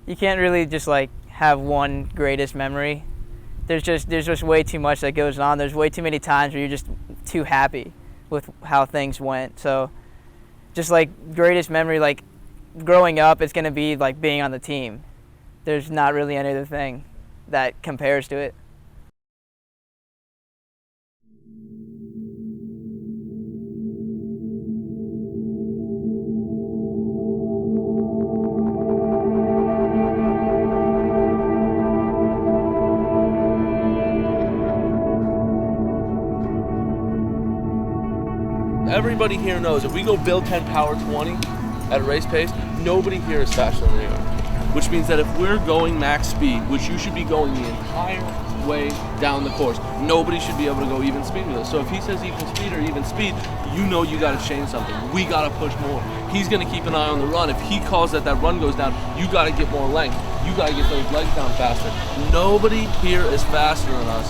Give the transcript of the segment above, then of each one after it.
you can't really just like have one greatest memory. There's just way too much that goes on. There's way too many times where you're just too happy with how things went. So just like greatest memory, like growing up, it's gonna be like being on the team. There's not really any other thing that compares to it. Everybody here knows if we go build 10 power 20 at a race pace, nobody here is faster than we are. Which means that if we're going max speed, which you should be going the entire way down the course, nobody should be able to go even speed with us. So if he says equal speed or even speed, you know you gotta change something. We gotta push more. He's gonna keep an eye on the run. If he calls that run goes down, you gotta get more length. You gotta get those legs down faster. Nobody here is faster than us.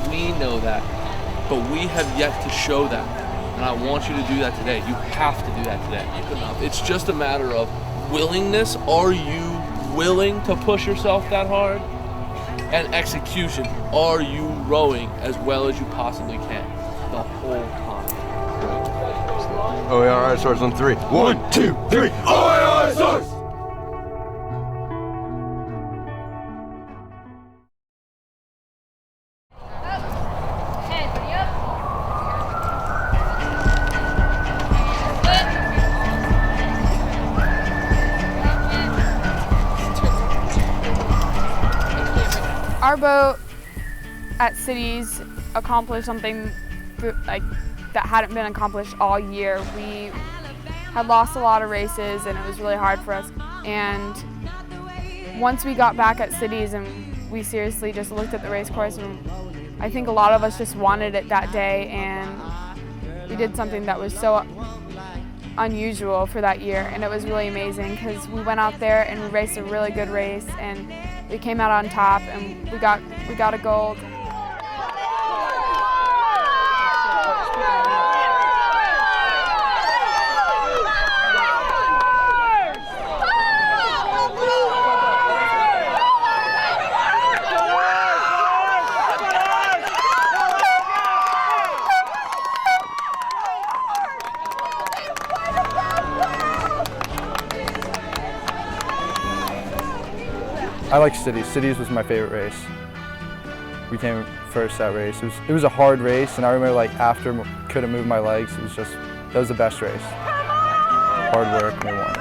We know that, but we have yet to show that. And I want you to do that today. You have to do that today. It's just a matter of willingness. Are you willing to push yourself that hard? And execution. Are you rowing as well as you possibly can the whole time? OARS starts on 3. 1, 2, 3. OARS starts! Our boat at Cities accomplished something like that hadn't been accomplished all year. We had lost a lot of races and it was really hard for us. And once we got back at Cities and we seriously just looked at the race course, and I think a lot of us just wanted it that day, and we did something that was so unusual for that year, and it was really amazing because we went out there and we raced a really good race and we came out on top and we got a gold. I like Cities. Cities was my favorite race. We came first that race. It was a hard race, and I remember like after couldn't move my legs. That was the best race. Hard work, and we won it.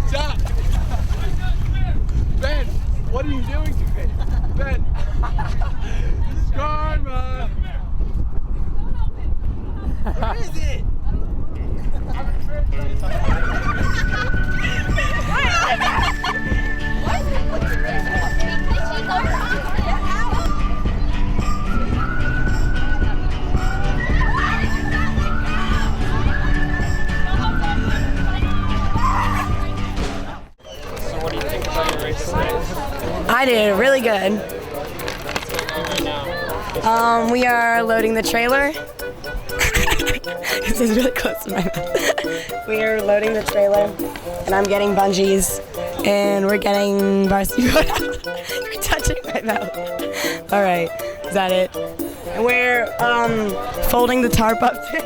Stop! Ben, what are you doing to me? Ben! Karma! Where is it? I did really good. We are loading the trailer. This is really close to my mouth. We are loading the trailer, and I'm getting bungees, and we're getting varsity road. You're touching my mouth. All right, is that it? And we're folding the tarp up too.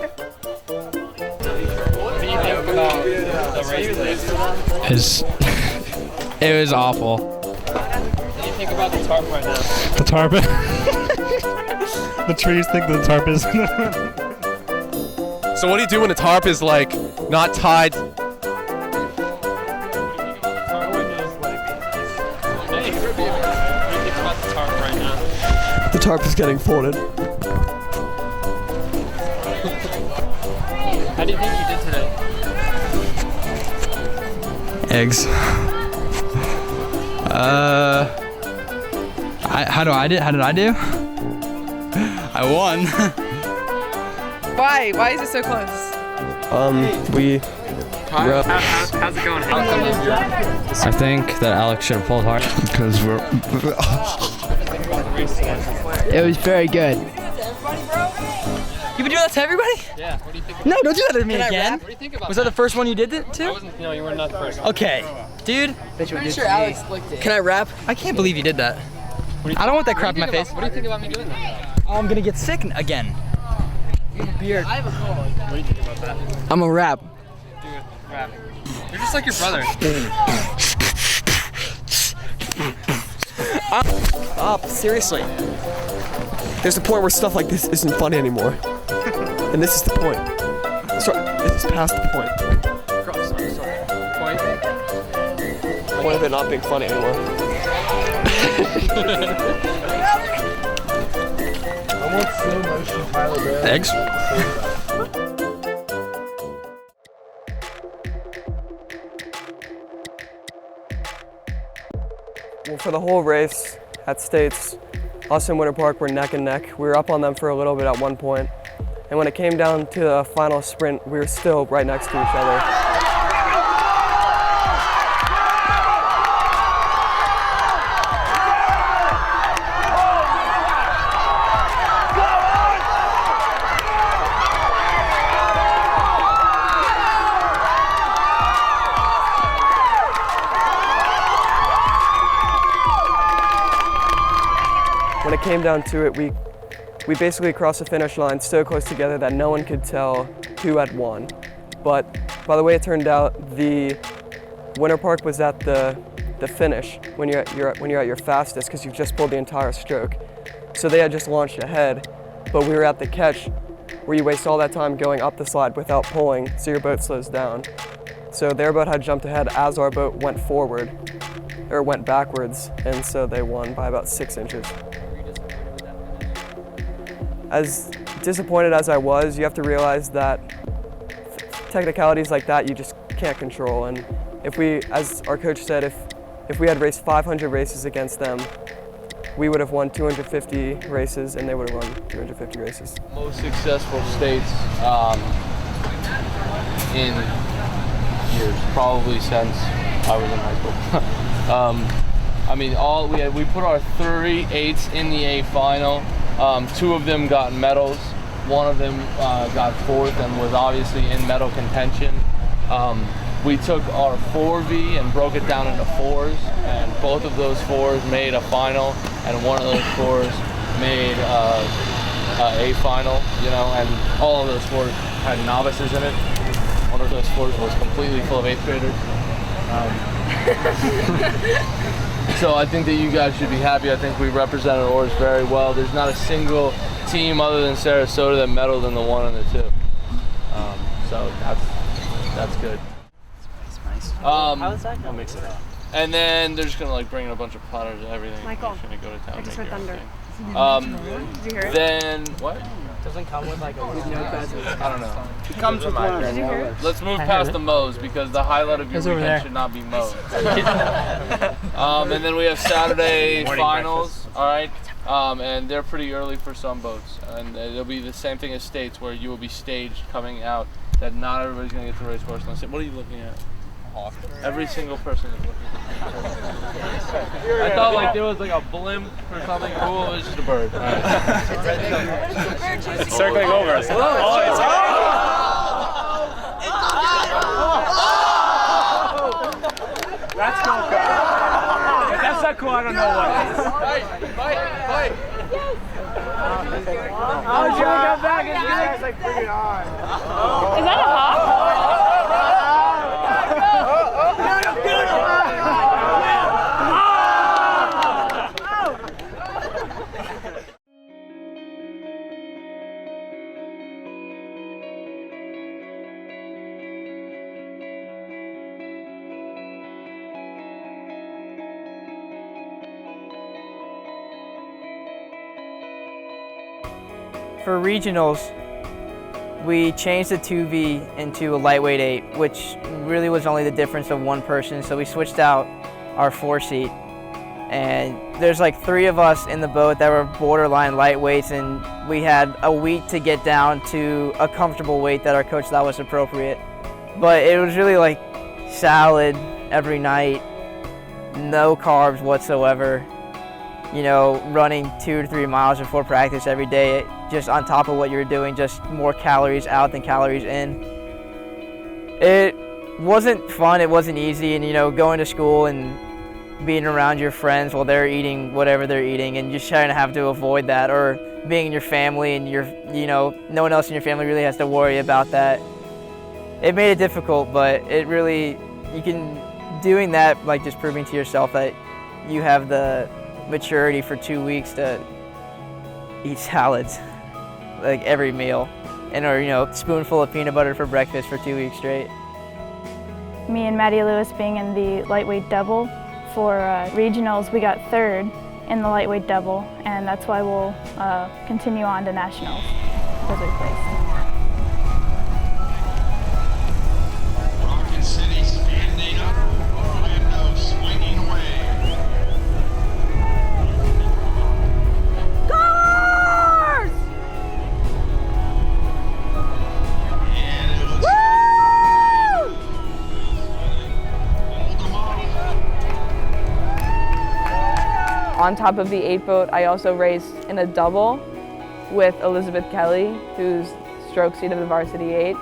It was awful. What do you think about the tarp right now? The tarp. The trees think the tarp is. So what do you do when a tarp is like not tied? Hey, what do you think about the tarp right now? The tarp is getting folded. How do you think you did today? Eggs. How did I do? I won. Why? Why is it so close? We. How's it going? How come this year? I think that Alex should have pulled hard. Because we're. It was very good. You've been doing that to everybody? Yeah. What do you think? No, don't do that to me again. What do you think about Was that the first one you did it to? No, you were not the first. Okay, dude. Pretty sure Alex licked it. Can I rap? I can't believe you did that. I don't want that crap in my face. What do you think about me doing that? I'm gonna get sick again. You have a beard. I have a cold. What do you think about that? I'm a rap. Dude, rap. You're just like your brother. Stop, seriously. There's a point where stuff like this isn't funny anymore. And this is the point. This is past the point. The point of it not being funny anymore. Eggs? Well, for the whole race at States, us and Winter Park were neck and neck. We were up on them for a little bit at one point. And when it came down to the final sprint, we were still right next to each other. When it came down to it, we basically crossed the finish line so close together that no one could tell who had won. But by the way it turned out, the Winter Park was at the finish when you're at your fastest because you've just pulled the entire stroke. So they had just launched ahead, but we were at the catch where you waste all that time going up the slide without pulling, so your boat slows down. So their boat had jumped ahead as our boat went forward, or went backwards, and so they won by about 6 inches. As disappointed as I was, you have to realize that technicalities like that you just can't control. And if we, as our coach said, if we had raced 500 races against them, we would have won 250 races and they would have won 250 races. Most successful States in years, probably since I was in high school. I mean, we put our 38s in the A final. 2 of them got medals. 1 of them got 4th and was obviously in medal contention. We took our 4V and broke it down into 4s, and both of those 4s made a final, and one of those 4s made a final, you know, and all of those 4s had novices in it. One of those 4s was completely full of 8th graders. So I think that you guys should be happy. I think we represented OARS very well. There's not a single team other than Sarasota that medaled in the 1 and the 2. So that's good. How is that? I'll mix it up. And then they're just gonna like bring in a bunch of platters and everything. Michael, Just gonna go to town. I just make heard your own thunder. thing. Did you hear it? Then what? Doesn't come with like a notepad. I don't know. It comes with my. Did you hear it? Let's move past the Mo's because the highlight of your It's over weekend there. should not be Mo's. And then we have Saturday finals. All right. And they're pretty early for some boats, and it'll be the same thing as States, where you will be staged coming out. That not everybody's gonna get to race course. What are you looking at? Every single person is looking. I thought like there was like a blimp or something cool. It was just a bird. All right. It's circling over. It's not cool. I don't know what. Fight. Oh, Joe, come back. It's good. It's like bring it on. Is that a hop? For regionals, we changed the 2V into a lightweight 8, which really was only the difference of one person, so we switched out our 4-seat. And there's like 3 of us in the boat that were borderline lightweights, and we had a week to get down to a comfortable weight that our coach thought was appropriate. But it was really like salad every night, no carbs whatsoever. You know, running 2 to 3 miles before practice every day, just on top of what you were doing, just more calories out than calories in. It wasn't fun, it wasn't easy, and you know, going to school and being around your friends while they're eating whatever they're eating, and just trying to have to avoid that, or being in your family and no one else in your family really has to worry about that. It made it difficult, but it really, doing that, like just proving to yourself that you have the maturity for 2 weeks to eat salads like every meal, and or spoonful of peanut butter for breakfast for 2 weeks straight. Me and Maddie Lewis being in the lightweight double for regionals, we got 3rd in the lightweight double, and that's why we'll continue on to nationals because we placed. Rocket City standing up, Orlando swinging away. On top of the 8 boat, I also raced in a double with Elizabeth Kelly, who's stroke seat of the varsity 8.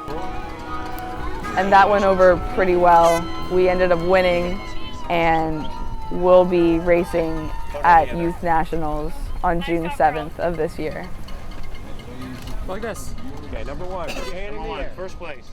And that went over pretty well. We ended up winning, and we'll be racing at Youth Nationals on June 7th of this year. Like this. Okay, number 1. Put your hand in the air. First place.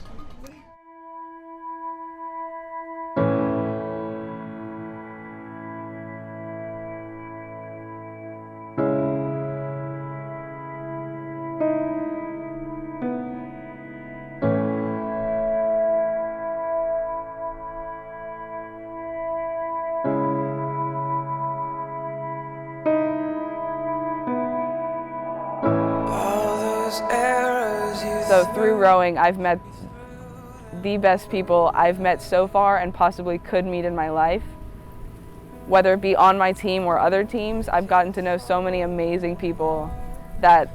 So through rowing, I've met the best people I've met so far and possibly could meet in my life. Whether it be on my team or other teams, I've gotten to know so many amazing people that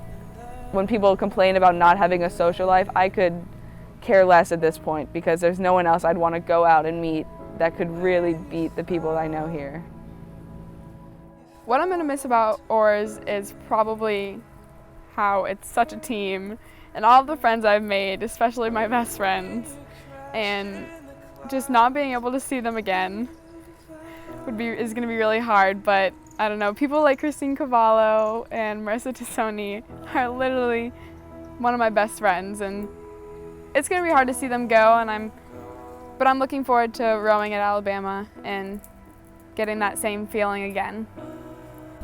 when people complain about not having a social life, I could care less at this point because there's no one else I'd want to go out and meet that could really beat the people I know here. What I'm going to miss about OARS is probably how it's such a team and all of the friends I've made, especially my best friends, and just not being able to see them again is going to be really hard. But I don't know, people like Christine Cavallo and Marissa Tassoni are literally one of my best friends, and it's going to be hard to see them go, but I'm looking forward to rowing at Alabama and getting that same feeling again.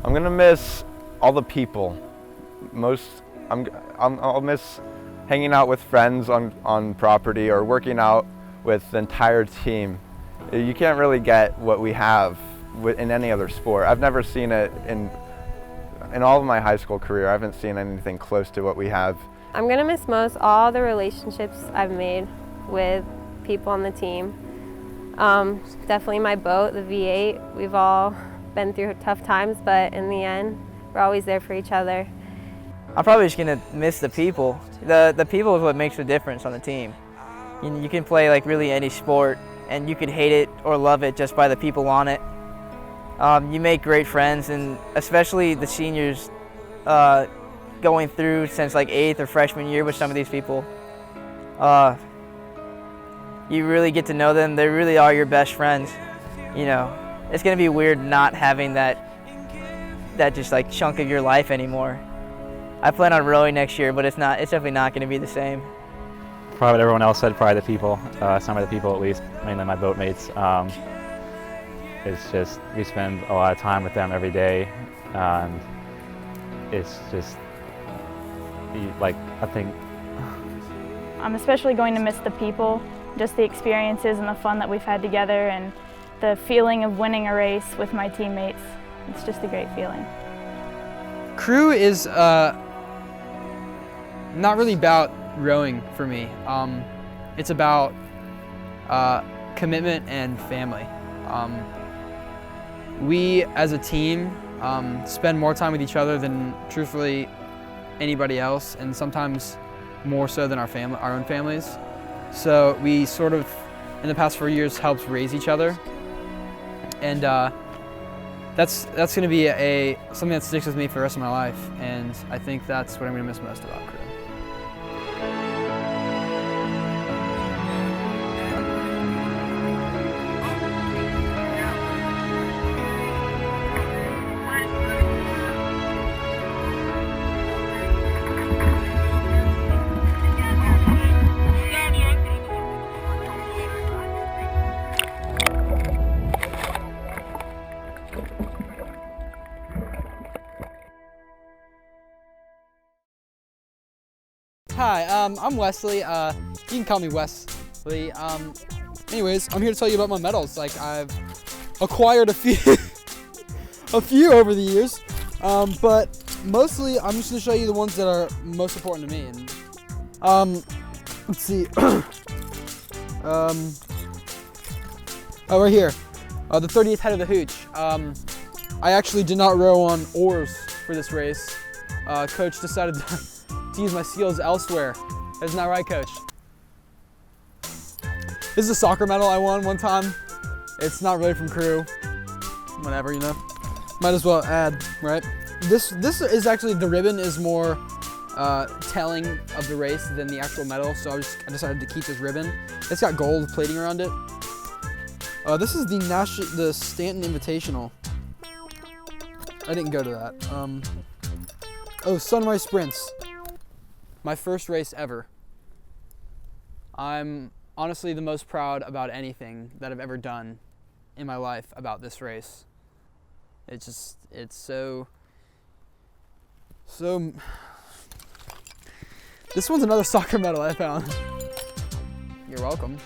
I'm gonna miss all the people. I'll miss hanging out with friends on property or working out with the entire team. You can't really get what we have in any other sport. I've never seen it in all of my high school career. I haven't seen anything close to what we have. I'm gonna miss most all the relationships I've made with people on the team. Definitely my boat, the V8. We've all been through tough times, but in the end, we're always there for each other. I'm probably just gonna miss the people. The people is what makes the difference on the team. You can play like really any sport, and you could hate it or love it just by the people on it. You make great friends, and especially the seniors going through since like 8th or freshman year with some of these people. You really get to know them. They really are your best friends. it's gonna be weird not having that just like chunk of your life anymore. I plan on rowing next year, but it's definitely not gonna be the same. Probably what everyone else said, probably the people, some of the people at least, mainly my boat mates. It's just, we spend a lot of time with them every day, and it's just, like, I think. I'm especially going to miss the people, just the experiences and the fun that we've had together, and the feeling of winning a race with my teammates. It's just a great feeling. Crew is not really about rowing for me. It's about commitment and family. We as a team spend more time with each other than truthfully anybody else, and sometimes more so than our own families. So we sort of, in the past 4 years, helped raise each other, and that's going to be something that sticks with me for the rest of my life, and I think that's what I'm going to miss most about Crew. Hi, I'm Wesley. You can call me Wesley. Anyways, I'm here to tell you about my medals. Like, I've acquired a few, over the years, but mostly I'm just gonna show you the ones that are most important to me. And let's see. Oh, right here, the 30th head of the hooch. I actually did not row on oars for this race. Coach decided to use my skills elsewhere. Isn't that right, Coach? This is a soccer medal I won one time. It's not really from Crew. Whatever, you know. Might as well add, right? This is actually, the ribbon is more telling of the race than the actual medal, so I decided to keep this ribbon. It's got gold plating around it. This is the Stanton Invitational. I didn't go to that. Oh, Sunrise Sprints. My first race ever. I'm honestly the most proud about anything that I've ever done in my life about this race. It's so. This one's another soccer medal I found. You're welcome.